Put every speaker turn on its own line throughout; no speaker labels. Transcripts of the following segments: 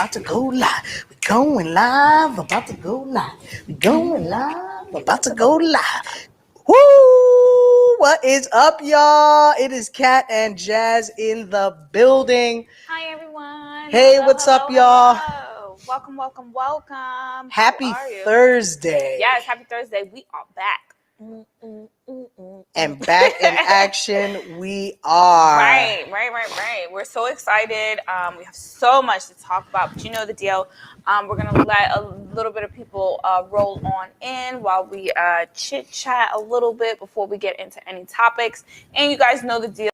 about to go live. We going live, about to go live. We going live, about to go live. Woo! What is up, y'all? It is Kat and Jazz in the building.
Hi, everyone.
Hey, what's up, y'all?
Welcome.
Happy Thursday.
Yes, happy Thursday. We are back.
And back in action we are.
Right. We're so excited. We have so much to talk about, but you know the deal. We're going to let a little bit of people roll on in while we chit-chat a little bit before we get into any topics. And you guys know the deal.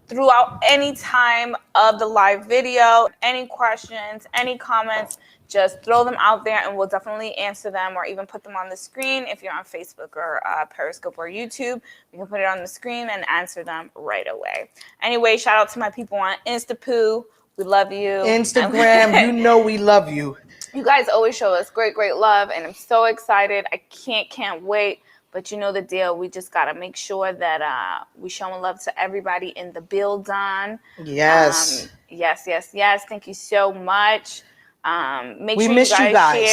Throughout any time of the live video, any questions, any comments, just throw them out there and we'll definitely answer them or even put them on the screen. If you're on Facebook or Periscope or YouTube, we can put it on the screen and answer them right away. Anyway, shout out to my people on Instapoo. We love you.
Instagram, you know we love you.
You guys always show us great love, and I'm so excited. I can't wait. But you know the deal. We just got to make sure that we showing love to everybody in the building.
Yes.
Yes. Thank you so much.
We miss you guys.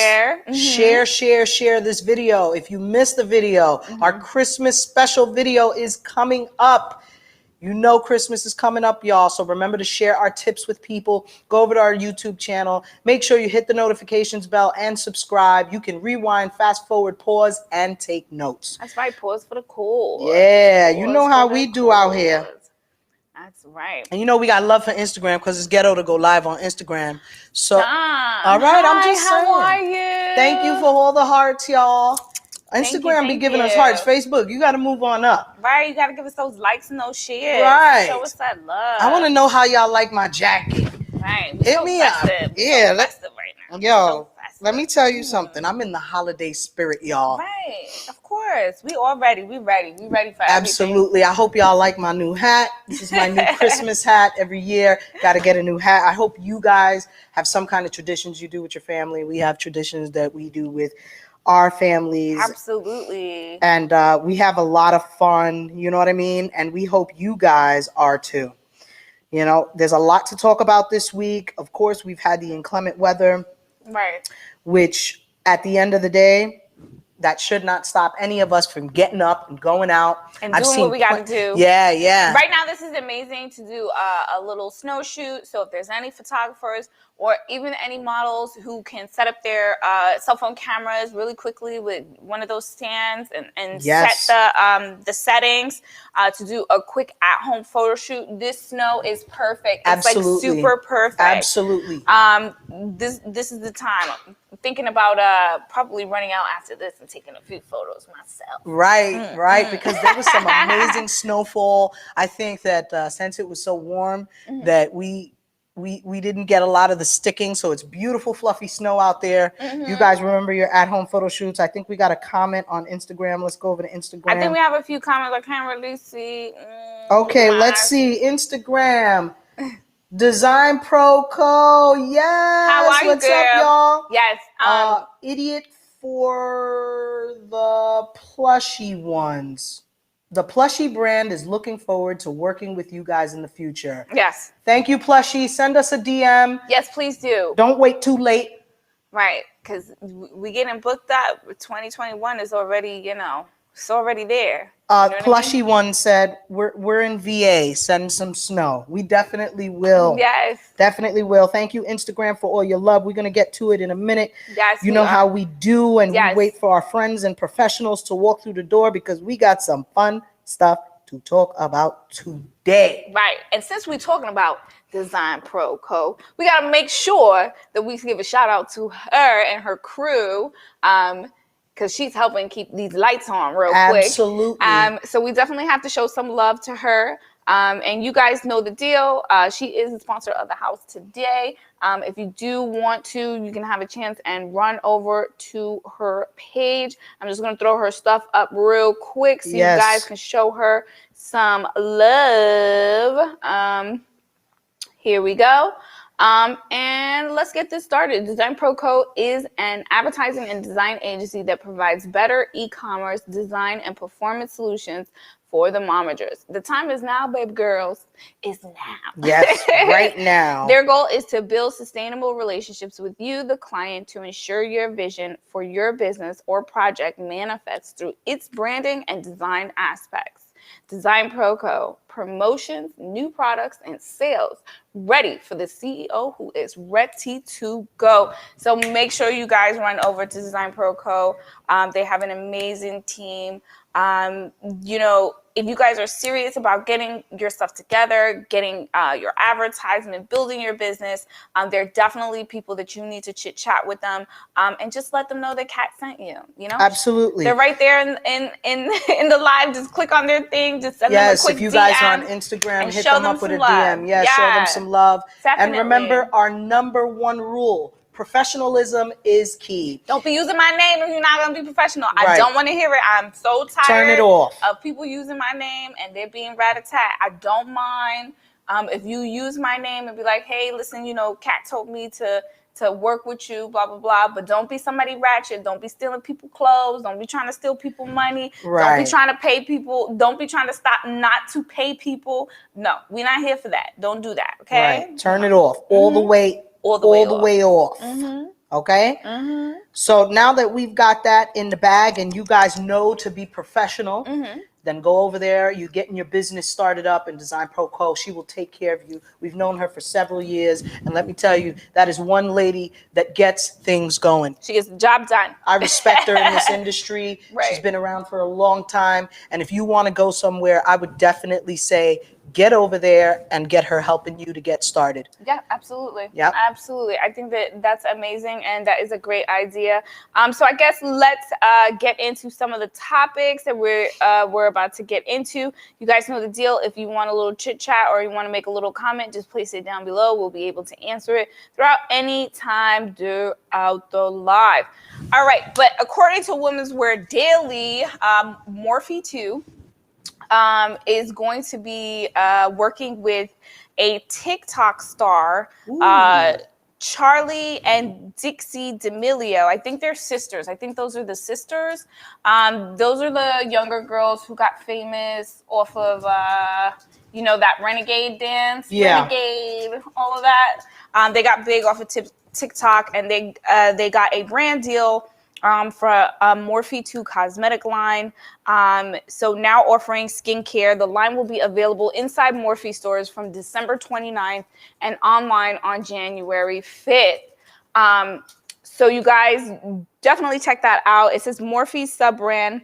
Share.
Share this video. If you missed the video, our Christmas special video is coming up. You know Christmas is coming up, y'all. So remember to share our tips with people. Go over to our YouTube channel. Make sure you hit the notifications bell and subscribe. You can rewind, fast forward, pause, and take notes.
That's right. Pause for the cool.
Yeah, you know how we do out here.
That's right.
And you know we got love for Instagram because it's ghetto to go live on Instagram. So, all right,
Hi,
I'm just saying.
How are you?
Thank you for all the hearts, y'all. Instagram be giving us hearts. Facebook, you got to move on up.
Right, you got to give us those likes and those shares.
Right.
Show us that love.
I want to know how y'all like my jacket.
Right.
Hit me up. Yeah.
Right now.
Yo, let me tell you something. I'm in the holiday spirit, y'all.
Right. Of course. We all ready. We ready for everything.
Absolutely. I hope y'all like my new hat. This is my new Christmas hat. Every year, got to get a new hat. I hope you guys have some kind of traditions you do with your family. We have traditions that we do with our families.
Absolutely.
And we have a lot of fun, you know what I mean? And we hope you guys are too. You know, there's a lot to talk about this week. Of course, we've had the inclement weather.
Right.
Which at the end of the day, that should not stop any of us from getting up and going out.
And doing what we got to do.
Yeah.
Right now, this is amazing to do a little snow shoot. So if there's any photographers or even any models who can set up their cell phone cameras really quickly with one of those stands and set the settings to do a quick at-home photo shoot, this snow is perfect. It's like super perfect.
Absolutely.
This is the time. I'm thinking about probably running out after this and taking a few photos myself.
Right. Because there was some amazing snowfall. I think that since it was so warm that we didn't get a lot of the sticking, so it's beautiful fluffy snow out there. You guys remember your at-home photo shoots. I think we got a comment on Instagram. Let's go over to Instagram.
I think we have a few comments. I can't really see.
Okay, let's see. Instagram. Design Pro Co. Yes.
How are you,
What's
girl?
up, y'all?
Yes.
Idiot for the plushie ones. The Plushie brand is looking forward to working with you guys in the future.
Yes.
Thank you, Plushie. Send us a DM.
Yes, please do.
Don't wait too late.
Right, because we getting booked up. 2021 is already, it's already there.
Plushie one said, we're in VA. Send some snow. We definitely will.
Yes.
Definitely will. Thank you, Instagram, for all your love. We're going to get to it in a minute.
Yes.
You know how we do, and we wait for our friends and professionals to walk through the door because we got some fun stuff to talk about today.
Right. And since we're talking about Design Pro Co., we got to make sure that we give a shout out to her and her crew. Because she's helping keep these lights on real quick.
Absolutely.
So we definitely have to show some love to her. And you guys know the deal. She is the sponsor of the house today. If you do want to, you can have a chance and run over to her page. I'm just going to throw her stuff up real quick so you guys can show her some love. Here we go. And let's get this started. Design Pro Co. is an advertising and design agency that provides better e-commerce design and performance solutions for the momagers. The time is now, baby girls. It's now.
Yes, right now.
Their goal is to build sustainable relationships with you, the client, to ensure your vision for your business or project manifests through its branding and design aspects. Design Proco, promotions, new products, and sales, ready for the CEO who is ready to go. So make sure you guys run over to Design Proco. They have an amazing team. You know, if you guys are serious about getting your stuff together, getting your advertisement, building your business, there are definitely people that you need to chit chat with them, and just let them know that Kat sent you. You know,
absolutely.
They're right there in the live. Just click on their thing. Just send them a quick
if you guys
DM
are on Instagram,
and
hit
show
them
them
up with a
some love.
DM. Yes, show them some love.
Definitely.
And remember, our number one rule: professionalism is key.
Don't be using my name if you're not going to be professional.
Right.
I don't want to hear it. I'm so tired.
Turn it off.
Of people using my name and they're being rat-a-tat. I don't mind if you use my name and be like, hey, listen, you know, Kat told me to work with you, blah, blah, blah. But don't be somebody ratchet. Don't be stealing people's clothes. Don't be trying to steal people's money.
Right.
Don't be trying to pay people. Don't be trying to stop not to pay people. No, we're not here for that. Don't do that, okay?
Right. Turn it off. All the way off.
Mm-hmm.
Okay?
Mm-hmm.
So now that we've got that in the bag and you guys know to be professional, then go over there. You're getting your business started up in Design Proco. She will take care of you. We've known her for several years. And let me tell you, that is one lady that gets things going.
She gets the job done.
I respect her in this industry.
Right.
She's been around for a long time. And if you want to go somewhere, I would definitely say, get over there and get her helping you to get started.
Yeah, absolutely.
Yeah,
absolutely. I think that that's amazing, and that is a great idea. So I guess let's get into some of the topics that we're about to get into. You guys know the deal. If you want a little chit chat or you want to make a little comment, just place it down below. We'll be able to answer it throughout any time throughout the live. All right, but according to Women's Wear Daily, Morphe 2 is going to be working with a TikTok star, Charlie and Dixie D'Amelio. I think they're sisters. I think those are the sisters. Those are the younger girls who got famous off of, you know, that Renegade dance.
Yeah.
Renegade, all of that. They got big off of TikTok, and they got a brand deal for Morphe 2 cosmetic line. So now offering skincare. The line will be available inside Morphe stores from December 29th and online on January 5th. So you guys definitely check that out. It says Morphe sub-brand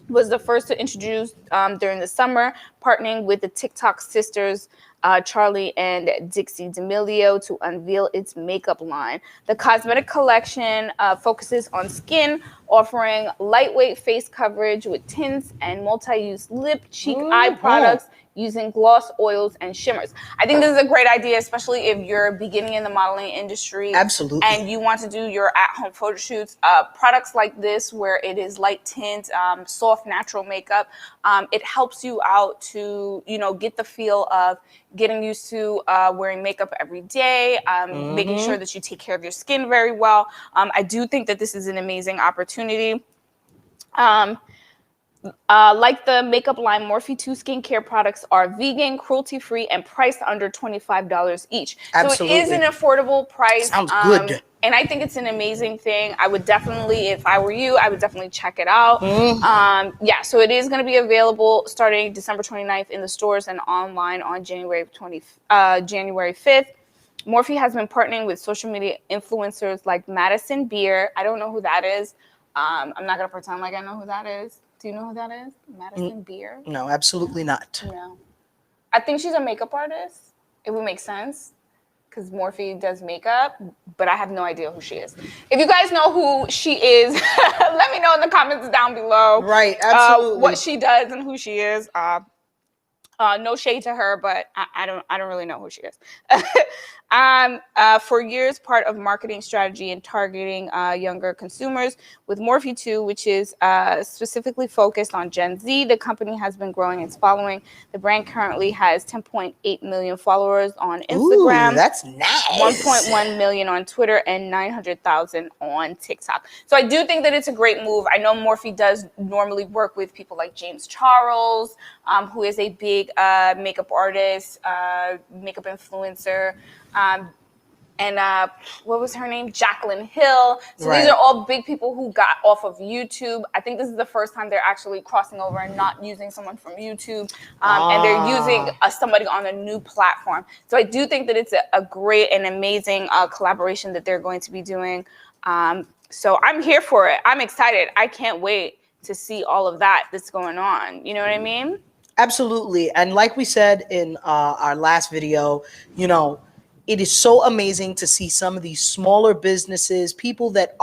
was the first to introduce during the summer, partnering with the TikTok sisters, Charlie and Dixie D'Amelio, to unveil its makeup line. The cosmetic collection focuses on skin, offering lightweight face coverage with tints and multi-use lip, cheek, eye products using gloss, oils, and shimmers. I think this is a great idea, especially if you're beginning in the modeling industry.
Absolutely.
And you want to do your at-home photo shoots. Products like this, where it is light tint, soft, natural makeup, it helps you out to, you know, get the feel of getting used to wearing makeup every day, making sure that you take care of your skin very well. I do think that this is an amazing opportunity. Like the makeup line, Morphe 2 skincare products are vegan, cruelty-free, and priced under $25 each.
Absolutely.
So it is an affordable price.
Sounds good.
And I think it's an amazing thing. I would definitely, if I were you, I would definitely check it out. Yeah, so it is going to be available starting December 29th in the stores and online on January 5th. Morphe has been partnering with social media influencers like Madison Beer. I don't know who that is. I'm not going to pretend like I know who that is. Do you know who that is? Madison Beer?
No, absolutely not.
No. I think she's a makeup artist. It would make sense because Morphe does makeup, but I have no idea who she is. If you guys know who she is, let me know in the comments down below.
Right, absolutely.
What she does and who she is. No shade to her, but I don't really know who she is. For years, part of marketing strategy and targeting younger consumers with Morphe 2, which is specifically focused on Gen Z. The company has been growing its following. The brand currently has 10.8 million followers on Instagram.
Ooh, that's nice.
1.1 million on Twitter and 900,000 on TikTok. So I do think that it's a great move. I know Morphe does normally work with people like James Charles, who is a big makeup artist, makeup influencer, and what was her name? Jaclyn Hill. So
Right.
These are all big people who got off of YouTube. I think this is the first time they're actually crossing over and not using someone from YouTube, and they're using somebody on a new platform. So I do think that it's a great and amazing collaboration that they're going to be doing. So I'm here for it. I'm excited. I can't wait to see all of that that's going on. You know what I mean?
Absolutely. And like we said in our last video, you know, it is so amazing to see some of these smaller businesses, people that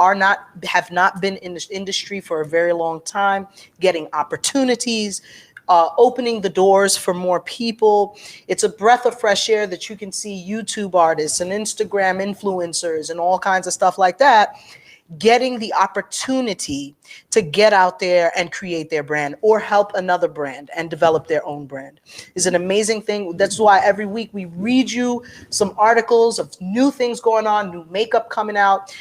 have not been in this industry for a very long time, getting opportunities, opening the doors for more people. It's a breath of fresh air that you can see YouTube artists and Instagram influencers and all kinds of stuff like that getting the opportunity to get out there and create their brand or help another brand and develop their own brand is an amazing thing. That's why every week we read you some articles of new things going on, new makeup coming out,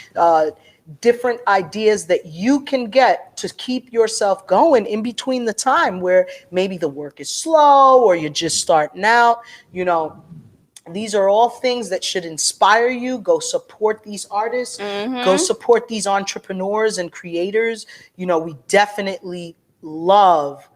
different ideas that you can get to keep yourself going in between the time where maybe the work is slow or you're just starting out. You know, these are all things that should inspire you. Go support these artists. Go support these entrepreneurs and creators. You know, we definitely love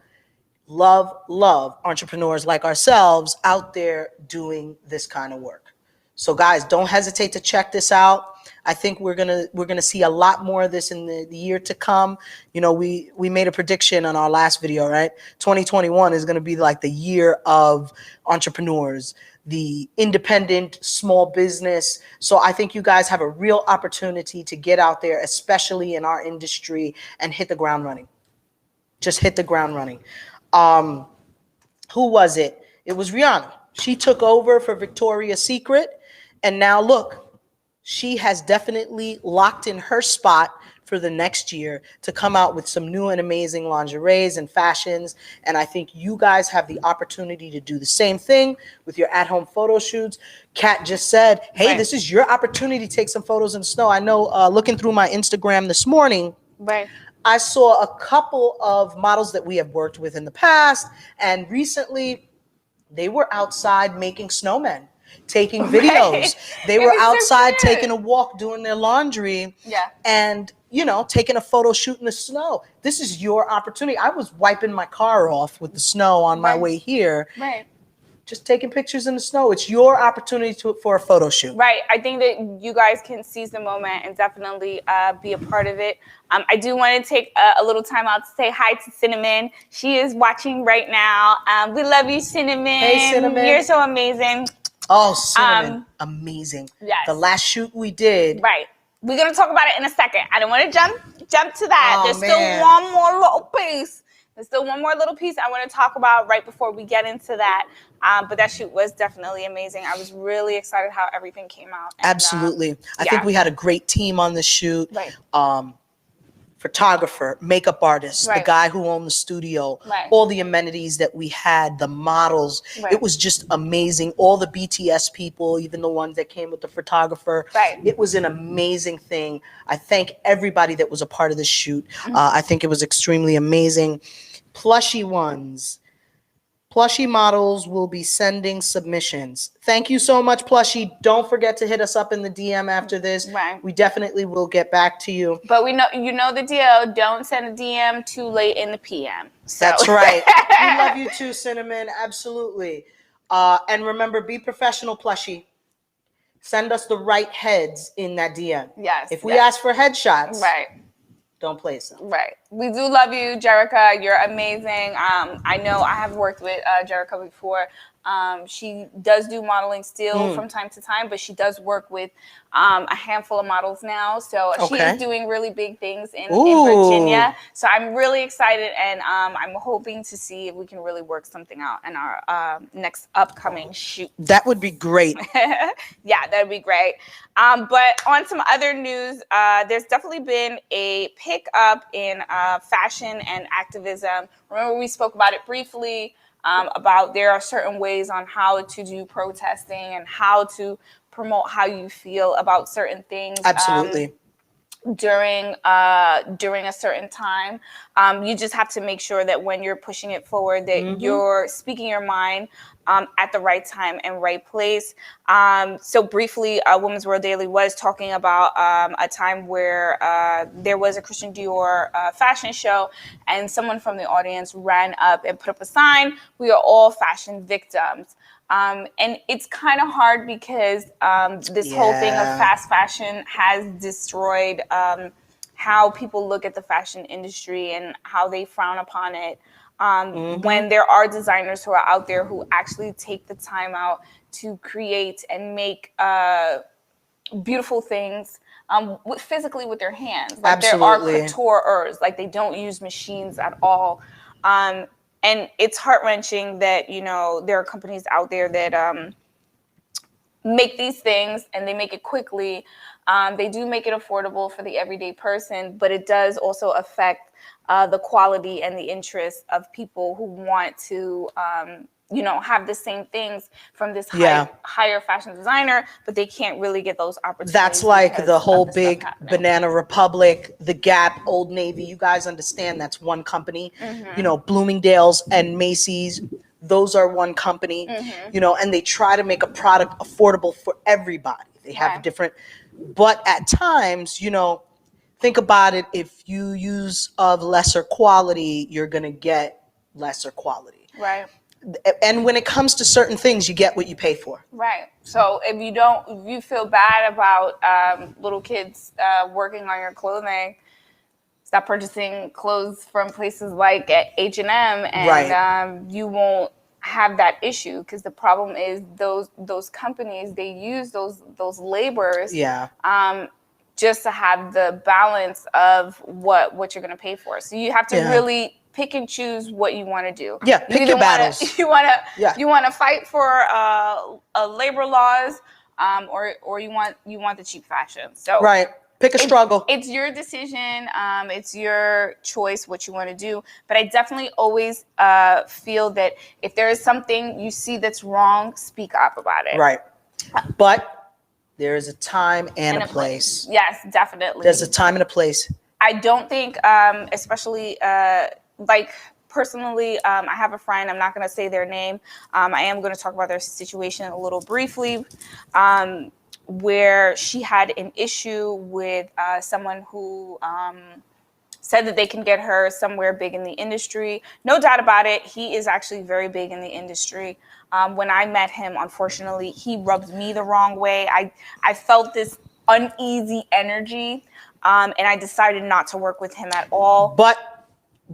entrepreneurs like ourselves out there doing this kind of work. So guys, don't hesitate to check this out. I think we're gonna see a lot more of this in the year to come. You know, we made a prediction on our last video, right? 2021 is gonna be like the year of entrepreneurs, the independent small business. So I think you guys have a real opportunity to get out there, especially in our industry, and hit the ground running. Just hit the ground running. Who was it? It was Rihanna. She took over for Victoria's Secret, and now look, she has definitely locked in her spot for the next year to come out with some new and amazing lingeries and fashions. And I think you guys have the opportunity to do the same thing with your at-home photo shoots. Kat just said, hey, This is your opportunity to take some photos in the snow. I know looking through my Instagram this morning, I saw a couple of models that we have worked with in the past, and recently they were outside making snowmen, taking videos. They were outside taking a walk, doing their laundry, and you know, taking a photo shoot in the snow. This is your opportunity. I was wiping my car off with the snow on my way here. Just taking pictures in the snow. It's your opportunity for a photo shoot.
I think that you guys can seize the moment and definitely be a part of it. I do want to take a little time out to say hi to Cinnamon. She is watching right now. We love you, Cinnamon.
Hey, Cinnamon.
You're so amazing.
Oh, Cinnamon, amazing.
Yes.
The last shoot we did.
We're going to talk about it in a second. I don't want to jump to that. There's still one more little piece. I want to talk about right before we get into that. But that shoot was definitely amazing. I was really excited how everything came out. And,
absolutely. I think we had a great team on the shoot. Photographer, makeup artist, the guy who owned the studio, all the amenities that we had, the models. It was just amazing. All the BTS people, even the ones that came with the photographer. It was an amazing thing. I thank everybody that was a part of the shoot. I think it was extremely amazing. Plushie models will be sending submissions. Thank you so much, Plushie. Don't forget to hit us up in the DM after this. We definitely will get back to you.
But we know, you know the deal. Don't send a DM too late in the PM. So.
That's right. We love you too, Cinnamon. Absolutely. And remember, be professional, Plushie. Send us the right heads in that DM. If we ask for headshots, don't place them.
We do love you, Jerica. You're amazing. I know I have worked with Jerica before. She does do modeling still from time to time, but she does work with a handful of models now. So she is doing really big things in Virginia. So I'm really excited, and I'm hoping to see if we can really work something out in our next upcoming shoot.
That would be great.
Yeah, that would be great. But on some other news, there's definitely been a pickup in fashion and activism. Remember, we spoke about it briefly. About there are certain ways on how to do protesting and how to promote how you feel about certain things.
Absolutely.
During a certain time, you just have to make sure that when you're pushing it forward, that you're speaking your mind at the right time and right place. So briefly, Women's World Daily was talking about a time where there was a Christian Dior fashion show, and someone from the audience ran up and put up a sign, "We are all fashion victims." And it's kind of hard because this whole thing of fast fashion has destroyed how people look at the fashion industry and how they frown upon it. When there are designers who are out there who actually take the time out to create and make beautiful things physically with their hands. Like
Absolutely.
There are couturers, like they don't use machines at all. And it's heart-wrenching that, you know, there are companies out there that make these things and they make it quickly. They do make it affordable for the everyday person, but it does also affect the quality and the interest of people who want to, you know, have the same things from this higher fashion designer, but they can't really get those opportunities.
That's like the whole big Banana Republic, the Gap, Old Navy. You guys understand that's one company. You know, Bloomingdale's and Macy's, those are one company. You know, and they try to make a product affordable for everybody. They have different, but at times, you know, think about it. If you use of lesser quality, you're gonna get lesser quality.
Right.
And when it comes to certain things, you get what you pay for.
Right. So if you feel bad about little kids working on your clothing, stop purchasing clothes from places like H&M, and you won't have that issue, because the problem is those companies, they use those laborers just to have the balance of what you're going to pay for. So you have to really pick and choose what you want to do.
Yeah, pick your battles.
You want to fight for labor laws, or you want the cheap fashion. So
pick a struggle.
It's your decision. It's your choice what you want to do. But I definitely always feel that if there is something you see that's wrong, speak up about it.
Right. But there is a time and a place.
Yes, definitely.
There's a time and a place.
I don't think, especially like personally, I have a friend, I'm not going to say their name. I am going to talk about their situation a little briefly, where she had an issue with someone who said that they can get her somewhere big in the industry. No doubt about it, he is actually very big in the industry. When I met him, unfortunately, he rubbed me the wrong way. I felt this uneasy energy, and I decided not to work with him at all.
But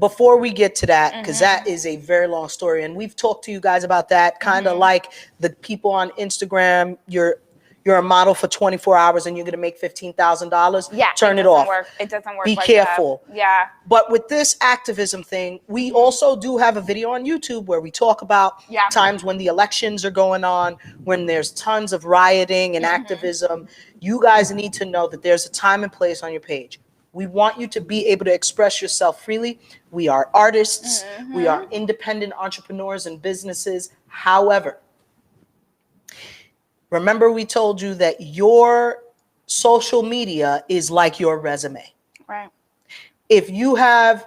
before we get to that, because that is a very long story, and we've talked to you guys about that, kind of like the people on Instagram, you're a model for 24 hours and you're going to make $15,000.
Yeah,
turn it off.
It doesn't work.
Be
like
careful.
That. Yeah.
But with this activism thing, we also do have a video on YouTube where we talk about times when the elections are going on, when there's tons of rioting and activism. You guys need to know that there's a time and place on your page. We want you to be able to express yourself freely. We are artists. We are independent entrepreneurs and businesses. However, remember we told you that your social media is like your resume.
Right.
If you have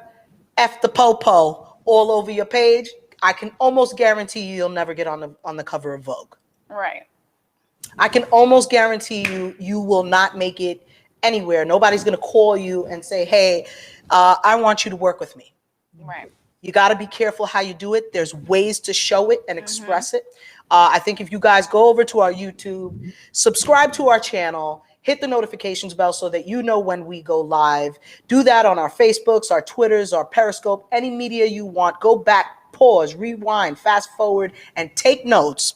F the Popo all over your page, I can almost guarantee you'll never get on the cover of Vogue.
Right.
I can almost guarantee you will not make it anywhere. Nobody's going to call you and say, hey, I want you to work with me.
Right.
You got to be careful how you do it. There's ways to show it and express it. I think if you guys go over to our YouTube, subscribe to our channel, hit the notifications bell so that you know when we go live. Do that on our Facebooks, our Twitters, our Periscope, any media you want. Go back, pause, rewind, fast forward, and take notes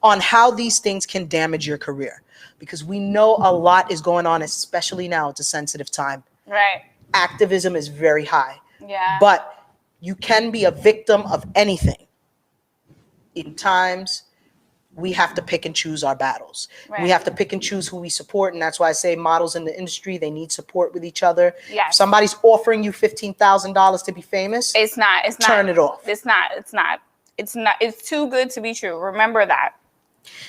on how these things can damage your career. Because we know a lot is going on, especially now. It's a sensitive time.
Right.
Activism is very high.
Yeah.
But you can be a victim of anything. In times, we have to pick and choose our battles.
Right.
We have to pick and choose who we support. And that's why I say models in the industry, they need support with each other.
Yes.
If somebody's offering you $15,000 to be famous,
It's not.
turn it off.
It's not. It's too good to be true. Remember that.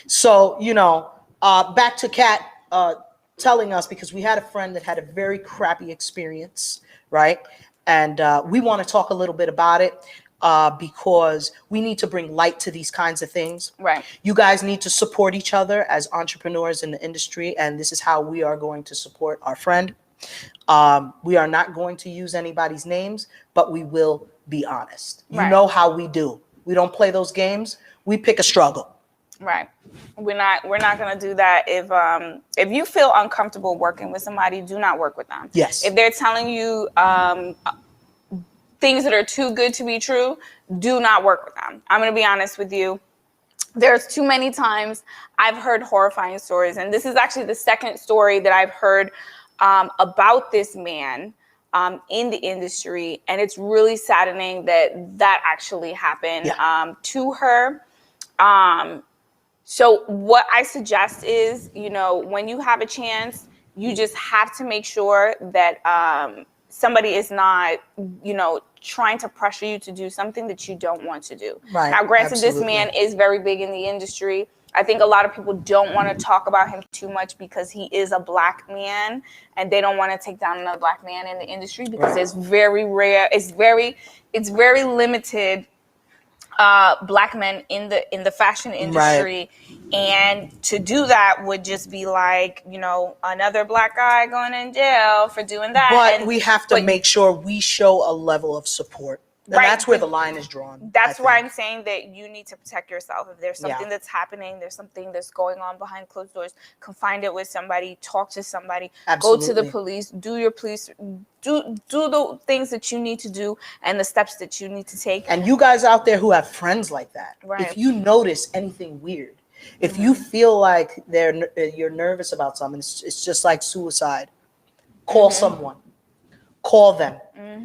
So, back to Kat telling us, because we had a friend that had a very crappy experience, right? And we want to talk a little bit about it because we need to bring light to these kinds of things.
Right.
You guys need to support each other as entrepreneurs in the industry, and this is how we are going to support our friend. We are not going to use anybody's names, but we will be honest. You know how we do. We don't play those games. We pick a struggle.
Right. We're not going to do that. If you feel uncomfortable working with somebody, do not work with them.
Yes.
If they're telling you things that are too good to be true, do not work with them. I'm going to be honest with you. There's too many times I've heard horrifying stories, and this is actually the second story that I've heard about this man in the industry, and it's really saddening that actually happened to her. So what I suggest is, when you have a chance, you just have to make sure that somebody is not, trying to pressure you to do something that you don't want to do.
Right.
Now, granted,
Absolutely.
This man is very big in the industry. I think a lot of people don't want to talk about him too much because he is a black man, and they don't want to take down another black man in the industry because it's very rare. It's very limited black men in the fashion industry, and to do that would just be like another black guy going in jail for doing that.
But we have to make sure we show a level of support. And that's where the line is drawn.
That's why I'm saying that you need to protect yourself. If there's something that's happening, there's something that's going on behind closed doors, confide it with somebody, talk to somebody, go to the police, do the things that you need to do and the steps that you need to take.
And you guys out there who have friends like that, if you notice anything weird, if you feel like you're nervous about something, it's just like suicide, call someone, call them,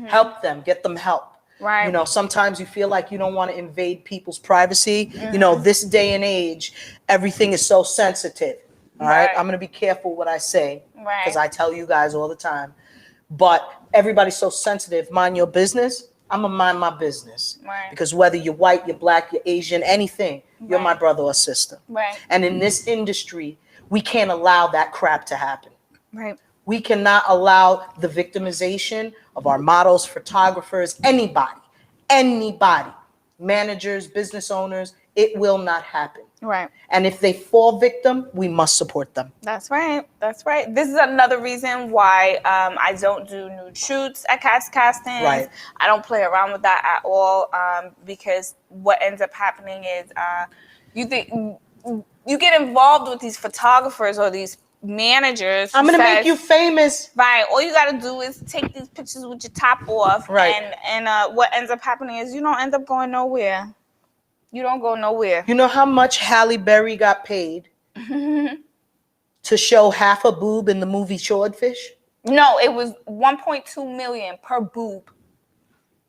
help them, get them help.
Right.
Sometimes you feel like you don't want to invade people's privacy. This day and age, everything is so sensitive. All right. I'm going to be careful what I say because I tell you guys all the time. But everybody's so sensitive. Mind your business. I'm going to mind my business.
Right.
Because whether you're white, you're black, you're Asian, anything, you're my brother or sister.
Right.
And in this industry, we can't allow that crap to happen.
Right.
We cannot allow the victimization of our models, photographers, anybody, managers, business owners. It will not happen.
Right.
And if they fall victim, we must support them.
That's right. That's right. This is another reason why I don't do nude shoots at castings.
Right.
I don't play around with that at all because what ends up happening is you get involved with these photographers or these managers.
I'm gonna make you famous.
Right. All you gotta do is take these pictures with your top off.
Right.
And what ends up happening is you don't end up going nowhere. You don't go nowhere.
You know how much Halle Berry got paid to show half a boob in the movie Swordfish?
No, it was 1.2 million per boob.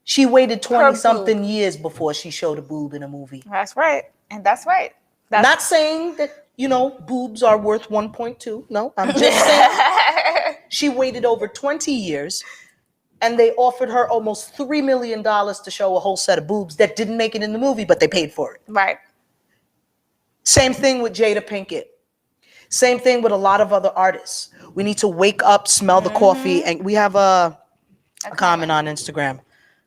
She waited 20-something years before she showed a boob in a movie.
That's right. And that's right.
Not saying that, boobs are worth 1.2. No, I'm just saying she waited over 20 years and they offered her almost $3 million to show a whole set of boobs that didn't make it in the movie, but they paid for it.
Right.
Same thing with Jada Pinkett. Same thing with a lot of other artists. We need to wake up, smell the coffee, and we have a comment on Instagram.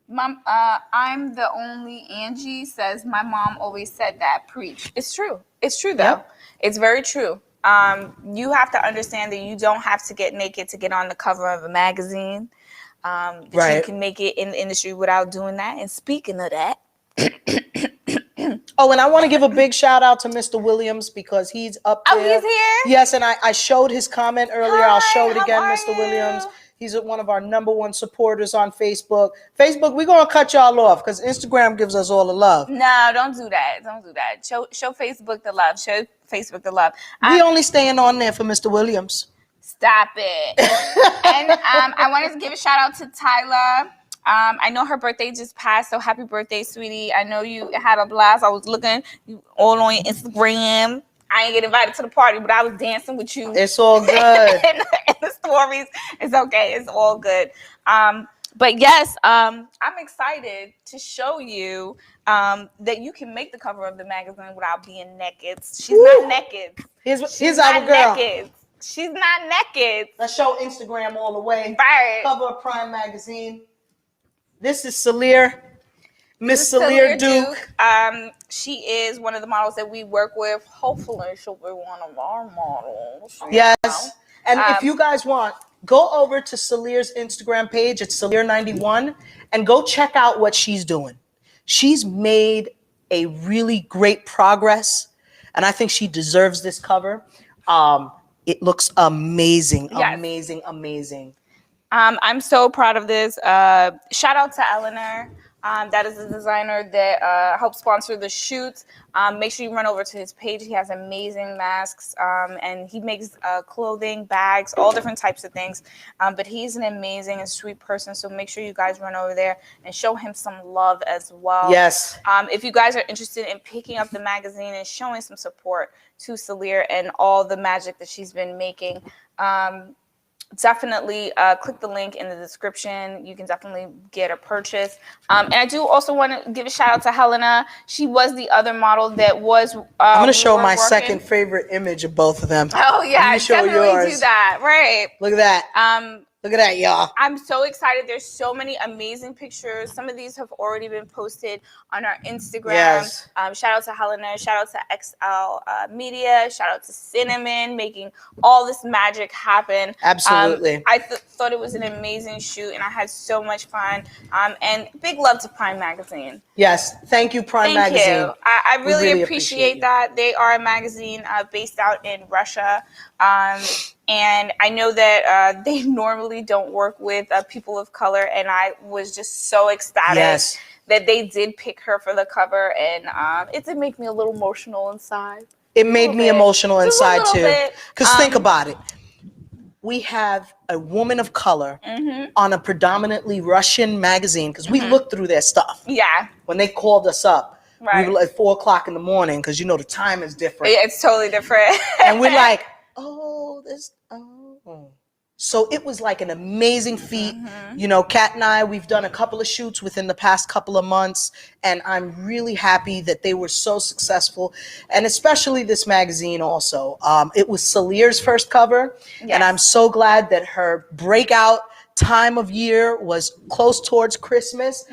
Mom, I'm the only Angie says my mom always said that. Preach. It's true. It's true though. Yep. It's very true. You have to understand that you don't have to get naked to get on the cover of a magazine. You can make it in the industry without doing that. And speaking of that.
Oh, and I want to give a big shout out to Mr. Williams because he's up there.
Oh, he's here?
Yes, and I showed his comment earlier. I'll show it again, Mr. Williams. He's one of our #1 supporters on Facebook. Facebook, we're going to cut y'all off because Instagram gives us all the love.
No, don't do that. Don't do that. Show Facebook the love. Show Facebook the love.
We only staying on there for Mr. Williams.
Stop it. And I wanted to give a shout out to Tyla. I know her birthday just passed, so happy birthday, sweetie. I know you had a blast. I was looking all on your Instagram. I didn't get invited to the party, but I was dancing with you.
It's all good.
in the stories. It's okay. It's all good. But yes, I'm excited to show you that you can make the cover of the magazine without being naked. She's not naked.
Here's our girl.
Naked. She's not naked.
Let's show Instagram all the way.
Right.
Cover of Prime Magazine. This is Celir. Miss Celir Duke.
She is one of the models that we work with. Hopefully she'll be one of our models.
Yes. And if you guys want, go over to Celir's Instagram page. It's Celir91 and go check out what she's doing. She's made a really great progress, and I think she deserves this cover. It looks amazing,
yes.
amazing.
I'm so proud of this. Shout out to Eleanor. That is the designer that helped sponsor the shoot. Make sure you run over to his page. He has amazing masks, and he makes clothing, bags, all different types of things. But he's an amazing and sweet person, so make sure you guys run over there and show him some love as well.
Yes.
If you guys are interested in picking up the magazine and showing some support to Celir and all the magic that she's been making, definitely click the link in the description. You can definitely get a purchase. And I do also want to give a shout out to Helena. She was the other model that was.
I'm going to show my second favorite image of both of them.
Oh yeah, definitely
yours.
Do that. Right.
Look at that. Look at that, y'all.
I'm so excited. There's so many amazing pictures. Some of these have already been posted on our Instagram.
Yes.
Shout out to Helena. Shout out to XL Media. Shout out to Cinnamon, making all this magic happen.
Absolutely.
I thought it was an amazing shoot, and I had so much fun. And big love to Prime Magazine.
Yes. Thank you, Prime Magazine.
Thank you. I really appreciate that. They are a magazine based out in Russia. And I know that they normally don't work with people of color, and I was just so ecstatic that they did pick her for the cover, and it did make me a little emotional inside.
It made me emotional inside too. Because think about it. We have a woman of color on a predominantly Russian magazine, because we looked through their stuff.
Yeah.
When they called us up,
right.
we were at 4:00 in the morning, because you know the time is different.
It's totally different.
And we're like, so it was like an amazing feat. You know, Kat and I, we've done a couple of shoots within the past couple of months, and I'm really happy that they were so successful, and especially this magazine also. It was Celir's first cover, and I'm so glad that her breakout time of year was close towards Christmas.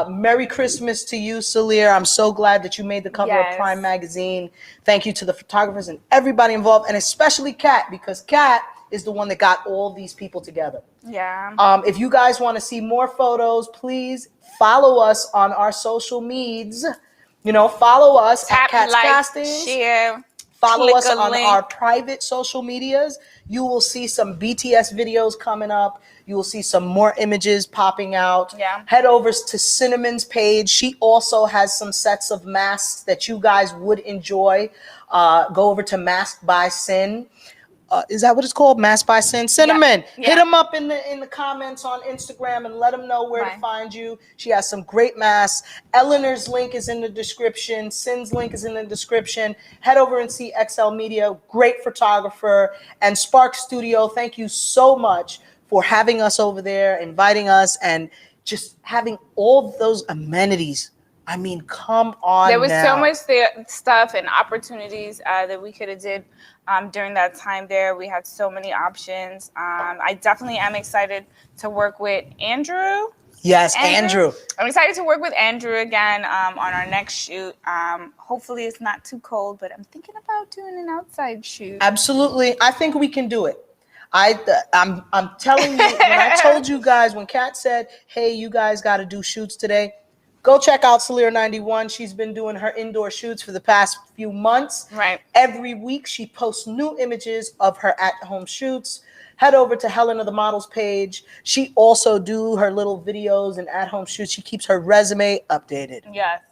Merry Christmas to you, Celir. I'm so glad that you made the cover of Prime Magazine. Thank you to the photographers and everybody involved, and especially Kat, because Kat is the one that got all these people together.
Yeah.
If you guys want to see more photos, please follow us on our social medias. You know, follow us at Kat's Castings.
Share.
Follow us on our private social medias. You will see some BTS videos coming up. You will see some more images popping out.
Yeah.
Head over to Cinnamon's page. She also has some sets of masks that you guys would enjoy. Go over to Masked by Sin. Is that what it's called? Masked by Sin? Cinnamon. Hit them up in the comments on Instagram and let them know where to find you. She has some great masks. Eleanor's link is in the description. Sin's link is in the description. Head over and see XL Media. Great photographer. And Spark Studio, thank you so much for having us over there, inviting us, and just having all those amenities. I mean, come on.
There was so much stuff and opportunities that we could have did during that time there. We had so many options. I definitely am excited to work with Andrew.
Yes, Andrew.
I'm excited to work with Andrew again on our next shoot. Hopefully it's not too cold, but I'm thinking about doing an outside shoot.
Absolutely. I think we can do it. I'm telling you, when I told you guys, when Kat said, hey, you guys got to do shoots today, Go check out Salir91. She's been doing her indoor shoots for the past few months.
Right.
Every week she posts new images of her at-home shoots. Head over to Helen of the Models page. She also do her little videos and at-home shoots. She keeps her resume updated.
Yes.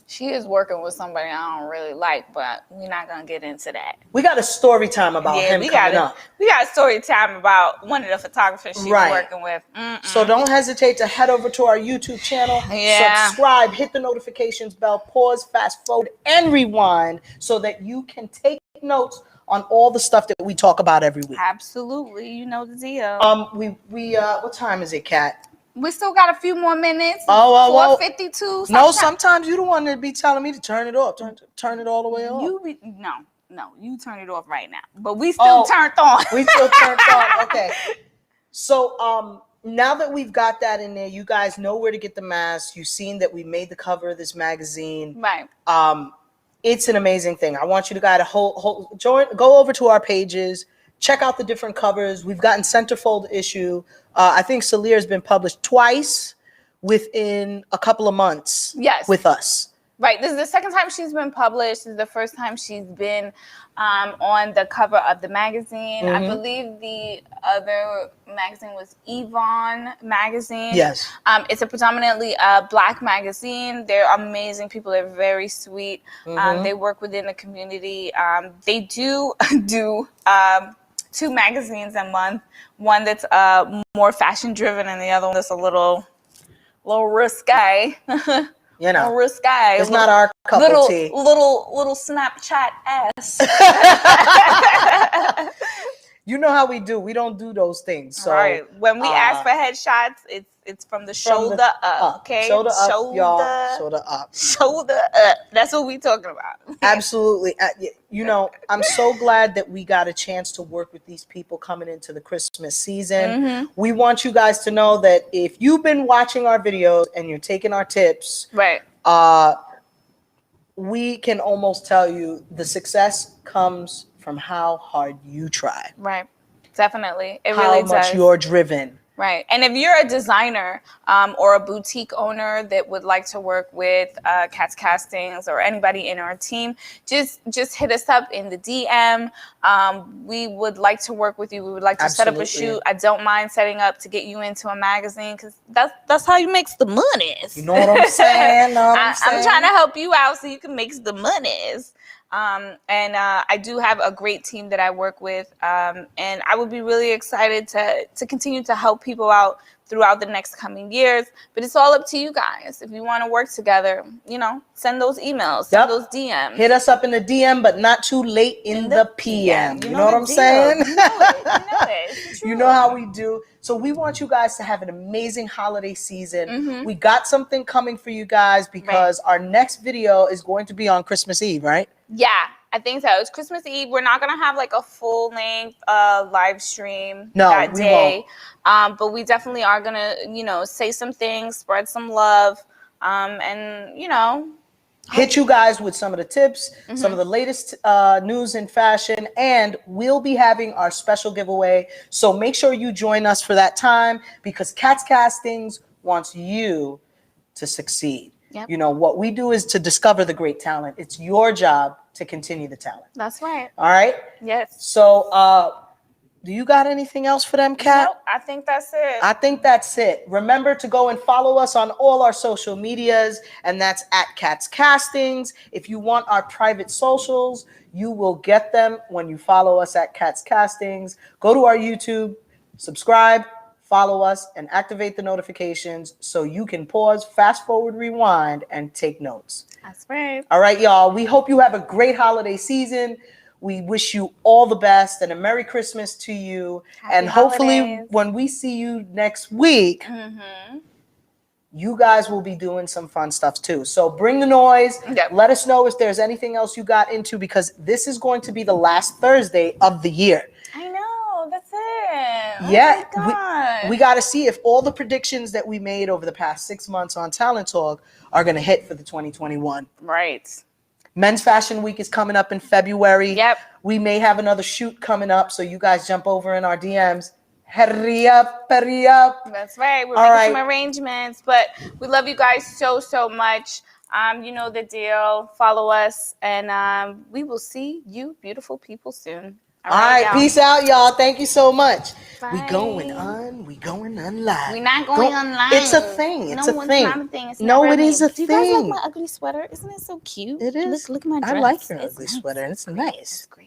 She is working with somebody I don't really like, but we're not going to get into that.
We got a story time about him coming up.
We got a story time about one of the photographers she's working with.
So don't hesitate to head over to our YouTube channel, subscribe, hit the notifications bell, pause, fast forward, and rewind so that you can take notes on all the stuff that we talk about every week.
Absolutely. You know the deal.
What time is it, Kat?
We still got a few more minutes. 4:52.
No, sometimes you the one that be telling me to turn it off. Turn it all the way off.
No, you turn it off right now. But we still turned on.
We still turned on. Okay. So now that we've got that in there, you guys know where to get the mask. You've seen that we made the cover of this magazine.
Right.
It's an amazing thing. I want you to guys to go over to our pages, check out the different covers. We've gotten centerfold issue. I think Salir has been published twice within a couple of months.
Yes.
With us.
Right. This is the second time she's been published. This is the first time she's been on the cover of the magazine. I believe the other magazine was Yvonne magazine.
Yes.
It's a predominantly Black magazine. They're amazing people. They're very sweet. They work within the community. They do 2 magazines a month. One that's more fashion driven, and the other one that's a little risque.
You know,
risque.
It's not our cup of tea.
Little Snapchat ass.
You know how we do. We don't do those things. So
right. When we ask for headshots, it's from the shoulder up. Okay.
Shoulder up, y'all. Shoulder up.
Shoulder up. That's what we talking about.
Absolutely. You know, I'm so glad that we got a chance to work with these people coming into the Christmas season. We want you guys to know that if you've been watching our videos and you're taking our tips,
right,
we can almost tell you the success comes from how hard you try.
Right. Definitely. It really does.
How much you're driven.
Right. And if you're a designer or a boutique owner that would like to work with Kat's Castings or anybody in our team, just hit us up in the DM. We would like to work with you. We would like to set up a shoot. I don't mind setting up to get you into a magazine because that's how you make the monies.
You know what I'm saying?
I'm trying to help you out so you can make the monies. And I do have a great team that I work with, and I would be really excited to continue to help people out throughout the next coming years. But it's all up to you guys. If you want to work together, send those emails, send those DMs.
Hit us up in the DM, but not too late in the PM. You know what I'm saying?
You know it.
You know how we do. So we want you guys to have an amazing holiday season. We got something coming for you guys because our next video is going to be on Christmas Eve, right?
Yeah, I think so. It's Christmas Eve. We're not going to have like a full length live stream that day. But we definitely are going to, say some things, spread some love, and,
hit you guys with some of the tips, some of the latest news in fashion, and we'll be having our special giveaway. So make sure you join us for that time because Kat's Castings wants you to succeed.
Yep.
What we do is to discover the great talent. It's your job to continue the talent.
That's right.
All right?
Yes.
So do you got anything else for them, Kat?
Nope, I think that's it.
I think that's it. Remember to go and follow us on all our social medias, and that's at Kat's Castings. If you want our private socials, you will get them when you follow us at Kat's Castings. Go to our YouTube, subscribe, follow us, and activate the notifications so you can pause, fast forward, rewind, and take notes.
That's right.
All right, y'all. We hope you have a great holiday season. We wish you all the best and a Merry Christmas to you.
Happy
hopefully
holidays.
When we see you next week, you guys will be doing some fun stuff too. So bring the noise.
Yep.
Let us know if there's anything else you got into because this is going to be the last Thursday of the year.
I know. That's it.
Yeah.
Oh my God.
We got to see if all the predictions that we made over the past 6 months on Talent Talk are going to hit for the 2021.
Right.
Men's Fashion Week is coming up in February.
Yep.
We may have another shoot coming up, so you guys jump over in our DMs. Hurry up, hurry up.
That's right. We're
All
making
right.
some arrangements, but we love you guys so, so much. You know the deal. Follow us, and we will see you beautiful people soon.
All right,
y'all.
peace out, y'all. Thank you so much.
Bye.
We going on live.
We're not going on live.
It's a thing. It's
no,
a thing.
It's not a thing. It's
No,
never
it is a
Do you guys like
thing.
my ugly sweater? Isn't it so cute?
It is.
Look at my dress.
I like your
It's
ugly
nice.
sweater. It's
Great.
nice.
It's great.